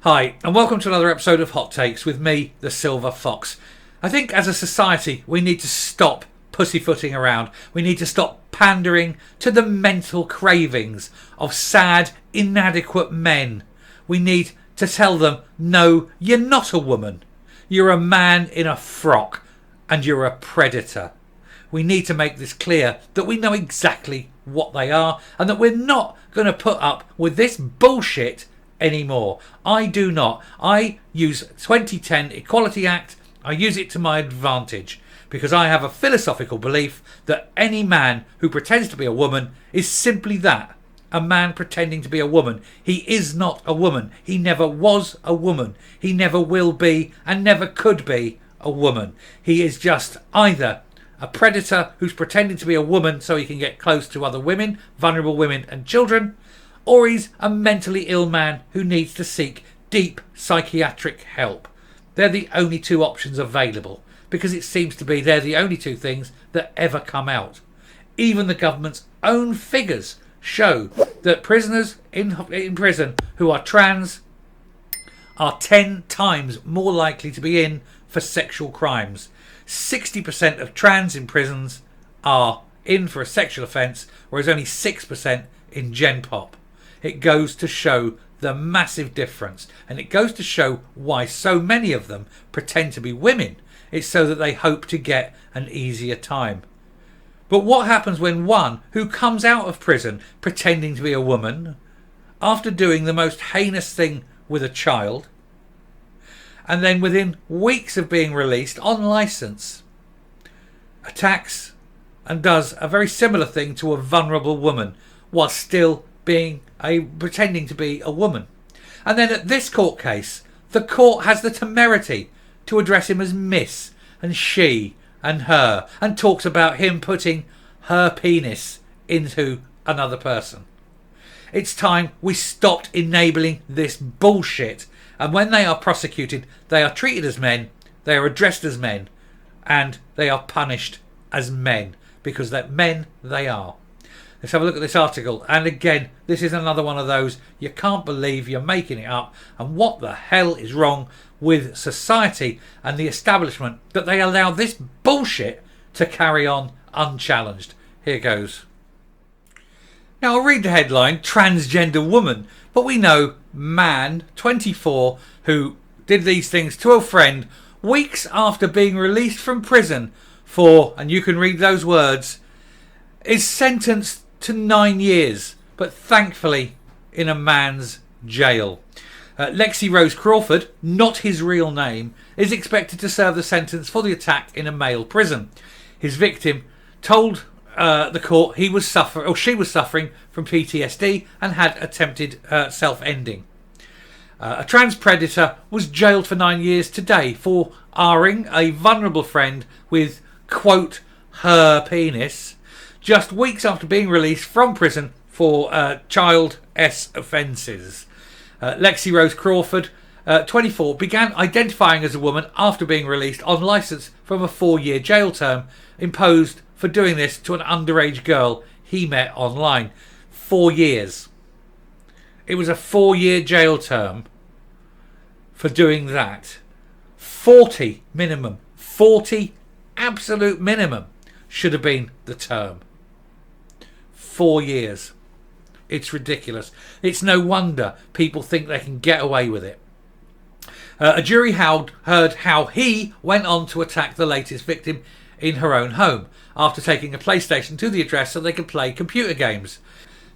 Hi, and welcome to another episode of Hot Takes with me, the Silver Fox. I think as a society we need to stop pussyfooting around. We need to stop pandering to the mental cravings of sad, inadequate men. We need to tell them, no, you're not a woman. You're a man in a frock and you're a predator. We need to make this clear that we know exactly what they are and that we're not going to put up with this bullshit anymore. I do not. I use 2010 Equality Act. I use it to my advantage because I have a philosophical belief that any man who pretends to be a woman is simply that, a man pretending to be a woman. He is not a woman. He never was a woman. He never will be and never could be a woman. He is just either a predator who's pretending to be a woman so he can get close to other women, vulnerable women and children, or he's a mentally ill man who needs to seek deep psychiatric help. They're the only two options available because it seems to be they're the only two things that ever come out. Even the government's own figures show that prisoners in prison who are trans are 10 times more likely to be in for sexual crimes. 60% of trans in prisons are in for a sexual offence, whereas only 6% in Gen Pop. It goes to show the massive difference, and it goes to show why so many of them pretend to be women. It's so that they hope to get an easier time. But what happens when one who comes out of prison pretending to be a woman, after doing the most heinous thing with a child, and then within weeks of being released on licence, attacks and does a very similar thing to a vulnerable woman while still pretending to be a woman? And then at this court case, the court has the temerity to address him as Miss and she and her, and talks about him putting her penis into another person. It's time we stopped enabling this bullshit, and when they are prosecuted, they are treated as men, they are addressed as men, and they are punished as men, because they're men they are. Let's have a look at this article. And again, this is another one of those, you can't believe you're making it up. And what the hell is wrong with society and the establishment that they allow this bullshit to carry on unchallenged? Here goes. Now I'll read the headline, transgender woman. But we know man, 24, who did these things to a friend weeks after being released from prison for, and you can read those words, is sentenced to 9 years, but thankfully in a man's jail. Lexi Rose Crawford, not his real name, is expected to serve the sentence for the attack in a male prison. His victim told the court she was suffering from PTSD and had attempted self-ending. A trans predator was jailed for 9 years today for R-ing a vulnerable friend with, quote, her penis, just weeks after being released from prison for child S offences. Lexi Rose Crawford, 24, began identifying as a woman after being released on licence from a 4-year jail term imposed for doing this to an underage girl he met online. 4 years. It was a 4-year jail term for doing that. 40 minimum. 40 absolute minimum should have been the term. 4 years. It's ridiculous. It's no wonder people think they can get away with it. A jury heard how he went on to attack the latest victim in her own home after taking a PlayStation to the address so they could play computer games.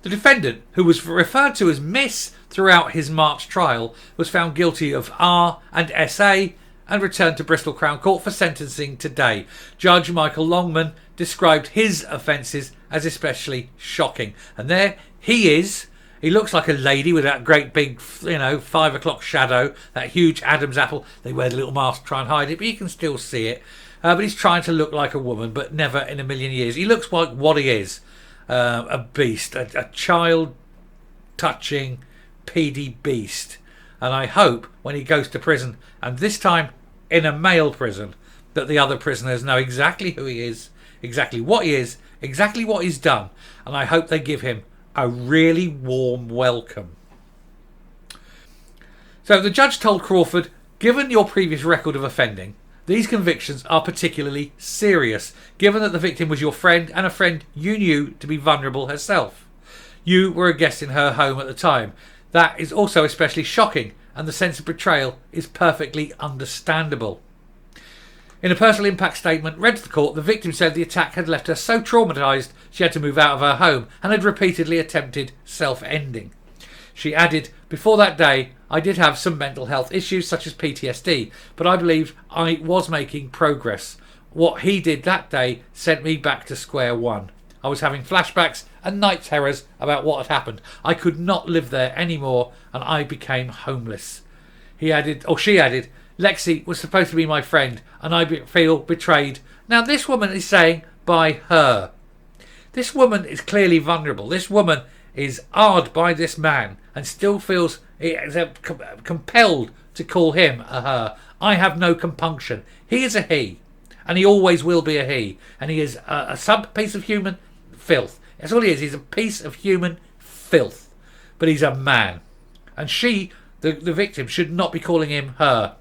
The defendant, who was referred to as Miss throughout his March trial, was found guilty of R and SA and returned to Bristol Crown Court for sentencing today. Judge Michael Longman described his offences as especially shocking. And there he is. He looks like a lady with that great big, 5 o'clock shadow, that huge Adam's apple. They wear the little mask to try and hide it, but you can still see it. But he's trying to look like a woman, but never in a million years. He looks like what he is, a beast, a child-touching, PD beast. And I hope when he goes to prison, and this time in a male prison, that the other prisoners know exactly who he is, exactly what he is, exactly what he's done. And I hope they give him a really warm welcome. So the judge told Crawford, given your previous record of offending, these convictions are particularly serious, given that the victim was your friend and a friend you knew to be vulnerable herself. You were a guest in her home at the time. That is also especially shocking, and the sense of betrayal is perfectly understandable. In a personal impact statement read to the court, the victim said the attack had left her so traumatised she had to move out of her home and had repeatedly attempted self-ending. She added, before that day, I did have some mental health issues such as PTSD, but I believed I was making progress. What he did that day sent me back to square one. I was having flashbacks and night terrors about what had happened. I could not live there anymore and I became homeless. She added, Lexi was supposed to be my friend and I feel betrayed. Now this woman is saying by her. This woman is clearly vulnerable. This woman is awed by this man and still feels compelled to call him a her. I have no compunction. He is a he, and he always will be a he, and he is a piece of human filth. That's all he is. He's a piece of human filth, but he's a man, and she, the victim, should not be calling him her.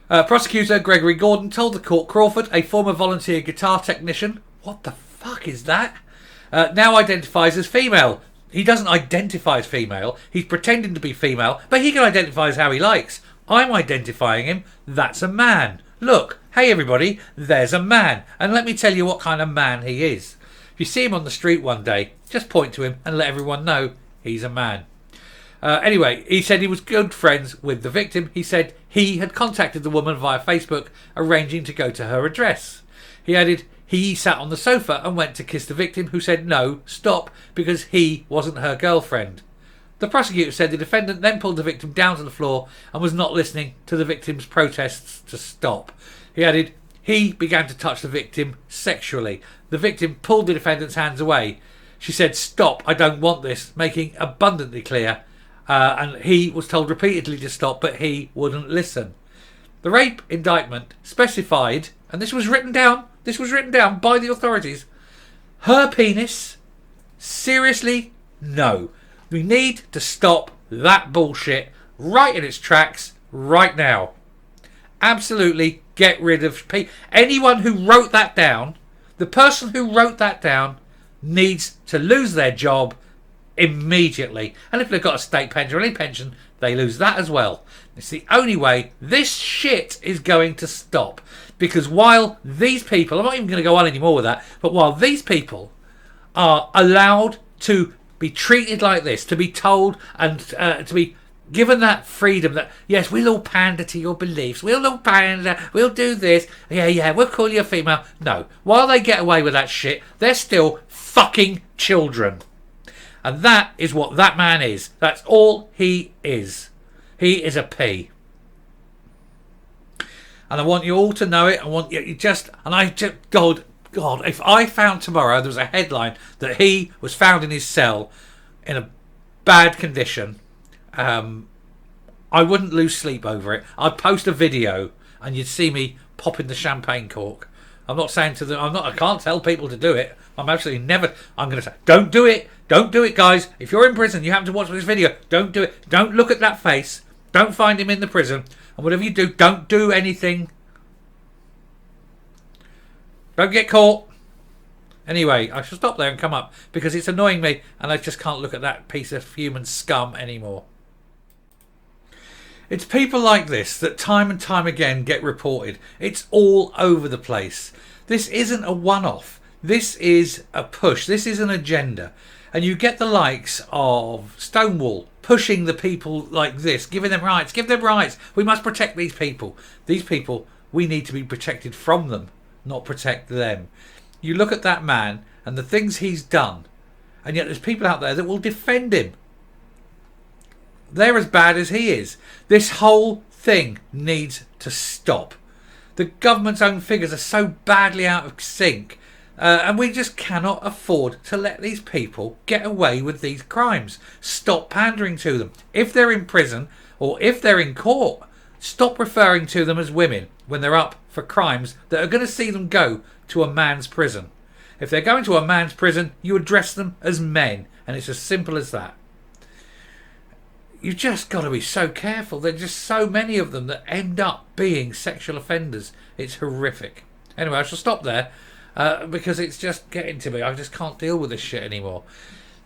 Prosecutor Gregory Gordon told the court Crawford, a former volunteer guitar technician, what the fuck is that? Now identifies as female. He doesn't identify as female. He's pretending to be female, but he can identify as how he likes. I'm identifying him. That's a man. Look, hey everybody, there's a man. And let me tell you what kind of man he is. If you see him on the street one day, just point to him and let everyone know he's a man. Anyway, he said he was good friends with the victim. He said he had contacted the woman via Facebook, arranging to go to her address. He added, he sat on the sofa and went to kiss the victim, who said no, stop, because he wasn't her girlfriend. The prosecutor said the defendant then pulled the victim down to the floor and was not listening to the victim's protests to stop. He added, he began to touch the victim sexually. The victim pulled the defendant's hands away. She said, stop, I don't want this, making abundantly clear. And he was told repeatedly to stop, but he wouldn't listen. The rape indictment specified, and this was written down by the authorities, her penis. Seriously? No. We need to stop that bullshit right in its tracks right now. Absolutely get rid of anyone who wrote that down. The person who wrote that down needs to lose their job immediately. And if they've got a state pension or any pension, they lose that as well. It's the only way this shit is going to stop. Because while these people, I'm not even going to go on anymore with that, but while these people are allowed to be treated like this, to be told and to be given that freedom that, yes, we'll all pander to your beliefs, we'll all pander, we'll do this, yeah, we'll call you a female. No, while they get away with that shit, they're still fucking children. And that is what that man is. That's all he is. He is a P. And I want you all to know it. I want you just, and I just, God, if I found tomorrow there was a headline that he was found in his cell in a bad condition, I wouldn't lose sleep over it. I'd post a video and you'd see me popping the champagne cork. I'm not saying to them, I can't tell people to do it. I'm going to say, don't do it. Don't do it, guys. If you're in prison, you happen to watch this video, don't do it. Don't look at that face. Don't find him in the prison. And whatever you do, don't do anything. Don't get caught. Anyway, I shall stop there and come up because it's annoying me and I just can't look at that piece of human scum anymore. It's people like this that time and time again get reported. It's all over the place. This isn't a one-off. This is a push. This is an agenda. And you get the likes of Stonewall pushing the people like this, giving them rights. Give them rights. We must protect these people. These people, we need to be protected from them, not protect them. You look at that man and the things he's done, and yet there's people out there that will defend him. They're as bad as he is. This whole thing needs to stop. The government's own figures are so badly out of sync. And we just cannot afford to let these people get away with these crimes. Stop pandering to them. If they're in prison or if they're in court, stop referring to them as women when they're up for crimes that are going to see them go to a man's prison. If they're going to a man's prison, you address them as men. And it's as simple as that. you just got to be so careful. There's just so many of them that end up being sexual offenders. It's horrific. Anyway, I shall stop there because it's just getting to me. I just can't deal with this shit anymore.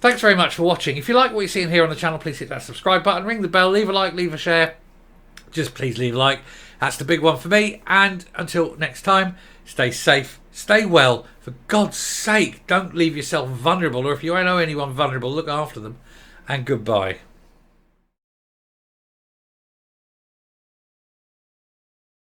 Thanks very much for watching. If you like what you're seeing here on the channel, please hit that subscribe button, ring the bell, leave a like, leave a share. Just please leave a like. That's the big one for me. And until next time, stay safe, stay well. For God's sake, don't leave yourself vulnerable. Or if you know anyone vulnerable, look after them. And goodbye.